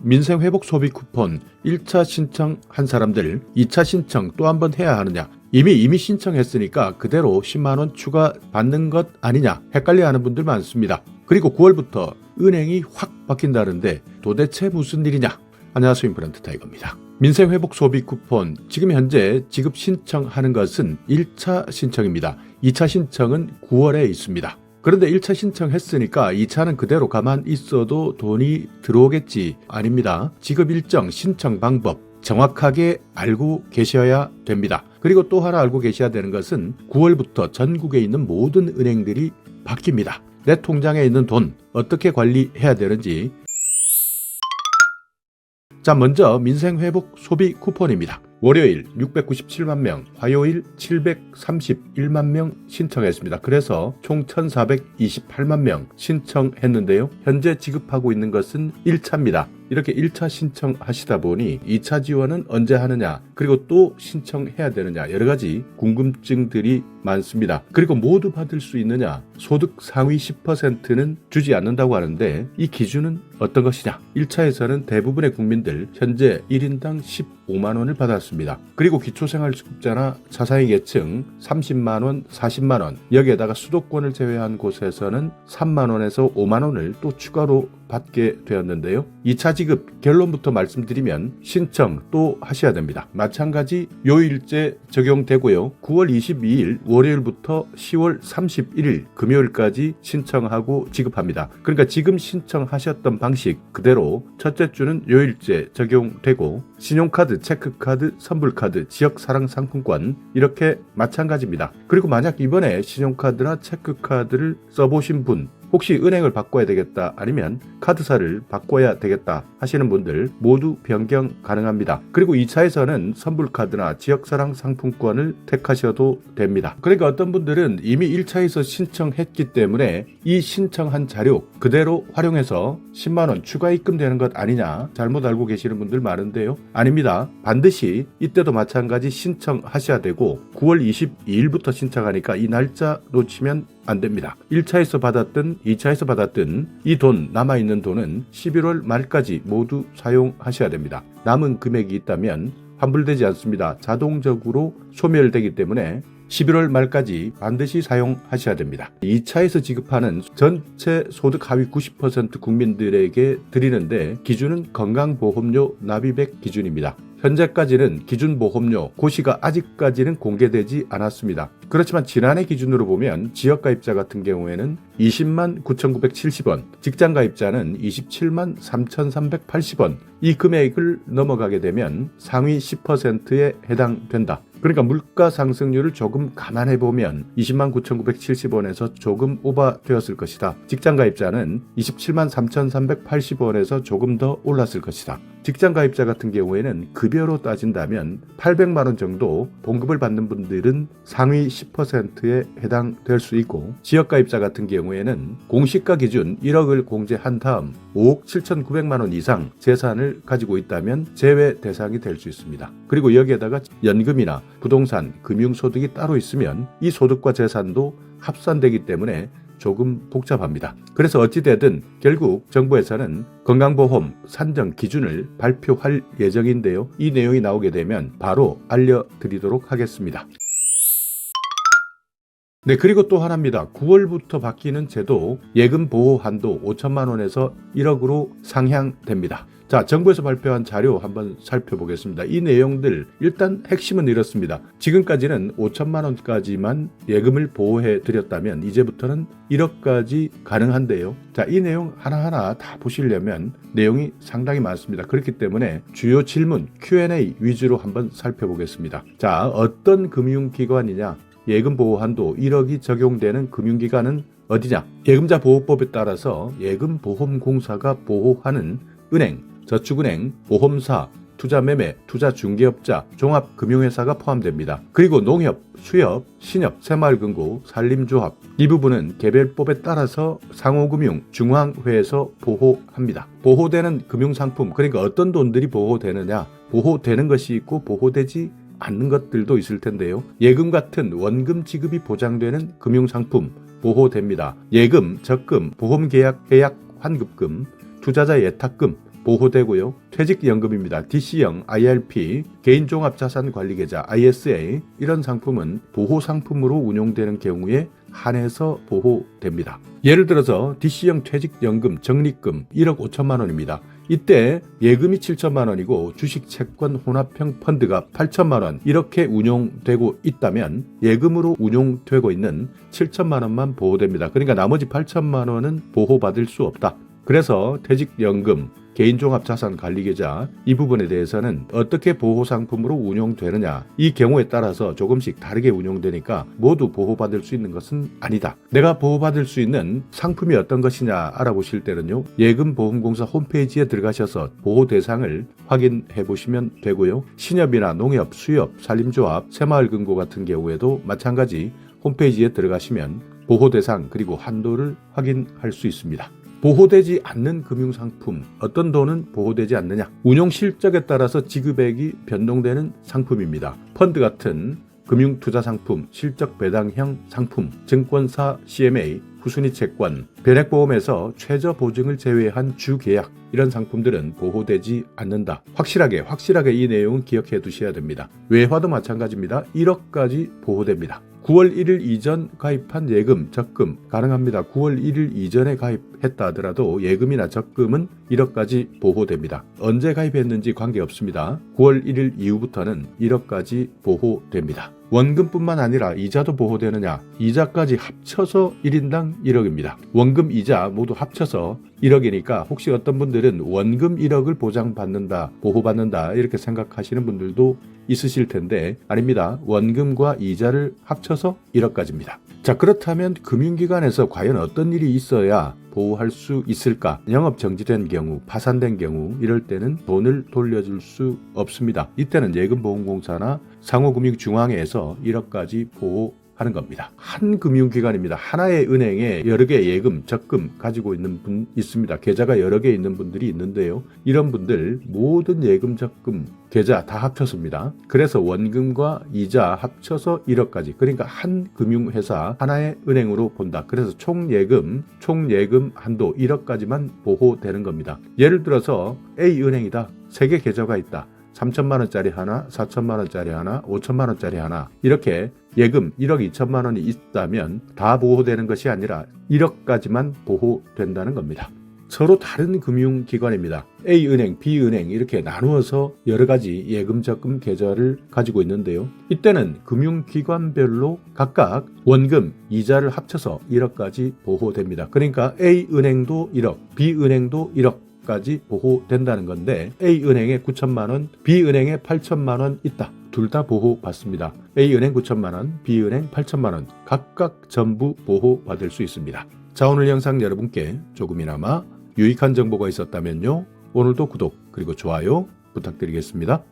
민생회복 소비 쿠폰 1차 신청한 사람들 2차 신청 또 한 번 해야 하느냐? 이미 신청했으니까 그대로 10만원 추가 받는 것 아니냐? 헷갈려하는 분들 많습니다. 그리고 9월부터 은행이 확 바뀐다는데 도대체 무슨 일이냐? 안녕하세요, 임플란트 타이거입니다. 민생회복 소비 쿠폰 지금 현재 지급 신청하는 것은 1차 신청입니다. 2차 신청은 9월에 있습니다. 그런데 1차 신청했으니까 2차는 그대로 가만 있어도 돈이 들어오겠지? 아닙니다. 지급 일정, 신청 방법 정확하게 알고 계셔야 됩니다. 그리고 또 하나 알고 계셔야 되는 것은 9월부터 전국에 있는 모든 은행들이 바뀝니다. 내 통장에 있는 돈 어떻게 관리해야 되는지. 자, 먼저 민생회복 소비 쿠폰입니다. 월요일 697만 명, 화요일 731만 명 신청했습니다. 그래서 총 1428만 명 신청했는데요. 현재 지급하고 있는 것은 1차입니다. 이렇게 1차 신청하시다 보니 2차 지원은 언제 하느냐, 그리고 또 신청해야 되느냐, 여러 가지 궁금증들이 많습니다. 그리고 모두 받을 수 있느냐, 소득 상위 10%는 주지 않는다고 하는데 이 기준은 어떤 것이냐? 1차에서는 대부분의 국민들 현재 1인당 15만 원을 받았습니다. 그리고 기초생활수급자나 자사위 계층 30만 원, 40만 원, 여기에다가 수도권을 제외한 곳에서는 3만 원에서 5만 원을 또 추가로 받게 되었는데요. 2차 지급 결론부터 말씀드리면 신청 또 하셔야 됩니다. 마찬가지 요일제 적용되고요. 9월 22일 월요일부터 10월 31일 금요일까지 신청하고 지급합니다. 그러니까 지금 신청하셨던 방식 그대로 첫째 주는 요일제 적용되고 신용카드, 체크카드, 선불카드, 지역사랑상품권 이렇게 마찬가지입니다. 그리고 만약 이번에 신용카드나 체크카드를 써보신 분, 혹시 은행을 바꿔야 되겠다, 아니면 카드사를 바꿔야 되겠다 하시는 분들 모두 변경 가능합니다. 그리고 2차에서는 선불카드나 지역사랑 상품권을 택하셔도 됩니다. 그러니까 어떤 분들은 이미 1차에서 신청했기 때문에 이 신청한 자료 그대로 활용해서 10만원 추가 입금되는 것 아니냐, 잘못 알고 계시는 분들 많은데요. 아닙니다. 반드시 이때도 마찬가지 신청하셔야 되고 9월 22일부터 신청하니까 이 날짜 놓치면 안 됩니다. 1차에서 받았든 2차에서 받았든 이 돈, 남아있는 돈은 11월 말까지 모두 사용하셔야 됩니다. 남은 금액이 있다면 환불되지 않습니다. 자동적으로 소멸되기 때문에 11월 말까지 반드시 사용하셔야 됩니다. 2차에서 지급하는 전체 소득 하위 90% 국민들에게 드리는데 기준은 건강보험료 납입액 기준입니다. 현재까지는 기준보험료 고시가 아직까지는 공개되지 않았습니다. 그렇지만 지난해 기준으로 보면 지역가입자 같은 경우에는 20만 9,970원, 직장가입자는 27만 3,380원, 이 금액을 넘어가게 되면 상위 10%에 해당된다. 그러니까 물가 상승률을 조금 감안해보면 20만 9,970원에서 조금 오버되었을 것이다. 직장가입자는 27만 3,380원에서 조금 더 올랐을 것이다. 직장가입자 같은 경우에는 급여로 따진다면 800만 원 정도 봉급을 받는 분들은 상위 10%에 해당될 수 있고, 지역가입자 같은 경우에는 공시가 기준 1억을 공제한 다음 5억 7,900만 원 이상 재산을 가지고 있다면 제외 대상이 될 수 있습니다. 그리고 여기에다가 연금이나 부동산, 금융소득이 따로 있으면 이 소득과 재산도 합산되기 때문에 조금 복잡합니다. 그래서 어찌되든 결국 정부에서는 건강보험 산정 기준을 발표할 예정인데요. 이 내용이 나오게 되면 바로 알려드리도록 하겠습니다. 네, 그리고 또 하나입니다. 9월부터 바뀌는 제도 예금 보호 한도 5천만 원에서 1억으로 상향됩니다. 자, 정부에서 발표한 자료 한번 살펴보겠습니다. 이 내용들 일단 핵심은 이렇습니다. 지금까지는 5천만 원까지만 예금을 보호해 드렸다면 이제부터는 1억까지 가능한데요. 자, 이 내용 하나하나 다 보시려면 내용이 상당히 많습니다. 그렇기 때문에 주요 질문 Q&A 위주로 한번 살펴보겠습니다. 자, 어떤 금융기관이냐? 예금 보호 한도 1억이 적용되는 금융기관은 어디냐? 예금자 보호법에 따라서 예금보험공사가 보호하는 은행, 저축은행, 보험사, 투자매매, 투자중개업자, 종합금융회사가 포함됩니다. 그리고 농협, 수협, 신협, 새마을금고, 산림조합 이 부분은 개별법에 따라서 상호금융 중앙회에서 보호합니다. 보호되는 금융상품, 그러니까 어떤 돈들이 보호되느냐, 보호되는 것이 있고 보호되지 않는 것들도 있을 텐데요. 예금 같은 원금 지급이 보장되는 금융상품 보호됩니다. 예금, 적금, 보험계약, 해약, 환급금, 투자자 예탁금, 보호되고요. 퇴직연금입니다. DC형, IRP, 개인종합자산관리계좌, ISA 이런 상품은 보호상품으로 운용되는 경우에 한해서 보호됩니다. 예를 들어서 DC형 퇴직연금 적립금 1억 5천만 원입니다. 이때 예금이 7천만 원이고 주식 채권 혼합형 펀드가 8천만 원 이렇게 운용되고 있다면 예금으로 운용되고 있는 7천만 원만 보호됩니다. 그러니까 나머지 8천만 원은 보호받을 수 없다. 그래서 퇴직연금, 개인종합자산관리계좌 이 부분에 대해서는 어떻게 보호상품으로 운용되느냐 이 경우에 따라서 조금씩 다르게 운용되니까 모두 보호받을 수 있는 것은 아니다. 내가 보호받을 수 있는 상품이 어떤 것이냐 알아보실 때는요. 예금보험공사 홈페이지에 들어가셔서 보호 대상을 확인해 보시면 되고요. 신협이나 농협, 수협, 산림조합, 새마을금고 같은 경우에도 마찬가지 홈페이지에 들어가시면 보호 대상 그리고 한도를 확인할 수 있습니다. 보호되지 않는 금융상품, 어떤 돈은 보호되지 않느냐? 운용 실적에 따라서 지급액이 변동되는 상품입니다. 펀드 같은 금융투자상품, 실적배당형 상품, 증권사 CMA, 후순위 채권, 변액보험에서 최저보증을 제외한 주계약 이런 상품들은 보호되지 않는다. 확실하게 이 내용은 기억해 두셔야 됩니다. 외화도 마찬가지입니다. 1억까지 보호됩니다. 9월 1일 이전 가입한 예금, 적금 가능합니다. 9월 1일 이전에 가입했다 하더라도 예금이나 적금은 1억까지 보호됩니다. 언제 가입했는지 관계없습니다. 9월 1일 이후부터는 1억까지 보호됩니다. 원금뿐만 아니라 이자도 보호되느냐? 이자까지 합쳐서 1인당 1억입니다. 원금, 이자 모두 합쳐서 1억이니까 혹시 어떤 분들은 원금 1억을 보장받는다, 보호받는다 이렇게 생각하시는 분들도 있으실 텐데 아닙니다. 원금과 이자를 합쳐서 1억까지입니다. 자, 그렇다면 금융기관에서 과연 어떤 일이 있어야 보호할 수 있을까? 영업 정지된 경우, 파산된 경우 이럴 때는 돈을 돌려줄 수 없습니다. 이때는 예금보험공사나 상호금융중앙회에서 1억까지 보호하는 겁니다. 한 금융기관입니다. 하나의 은행에 여러 개 예금, 적금 가지고 있는 분 있습니다. 계좌가 여러 개 있는 분들이 있는데요. 이런 분들 모든 예금, 적금, 계좌 다 합쳐서입니다. 그래서 원금과 이자 합쳐서 1억까지. 그러니까 한 금융회사 하나의 은행으로 본다. 그래서 총예금 한도 1억까지만 보호되는 겁니다. 예를 들어서 A은행이다. 3개 계좌가 있다. 3천만 원짜리 하나, 4천만 원짜리 하나, 5천만 원짜리 하나 이렇게 예금 1억 2천만 원이 있다면 다 보호되는 것이 아니라 1억까지만 보호된다는 겁니다. 서로 다른 금융기관입니다. A은행, B은행 이렇게 나누어서 여러 가지 예금, 적금 계좌를 가지고 있는데요. 이때는 금융기관별로 각각 원금, 이자를 합쳐서 1억까지 보호됩니다. 그러니까 A은행도 1억, B은행도 1억 까지 보호된다는 건데 A은행에 9천만 원, B은행에 8천만 원 있다. 둘 다 보호받습니다. A은행 9천만 원, B은행 8천만 원 각각 전부 보호받을 수 있습니다. 자, 오늘 영상 여러분께 조금이나마 유익한 정보가 있었다면요. 오늘도 구독 그리고 좋아요 부탁드리겠습니다.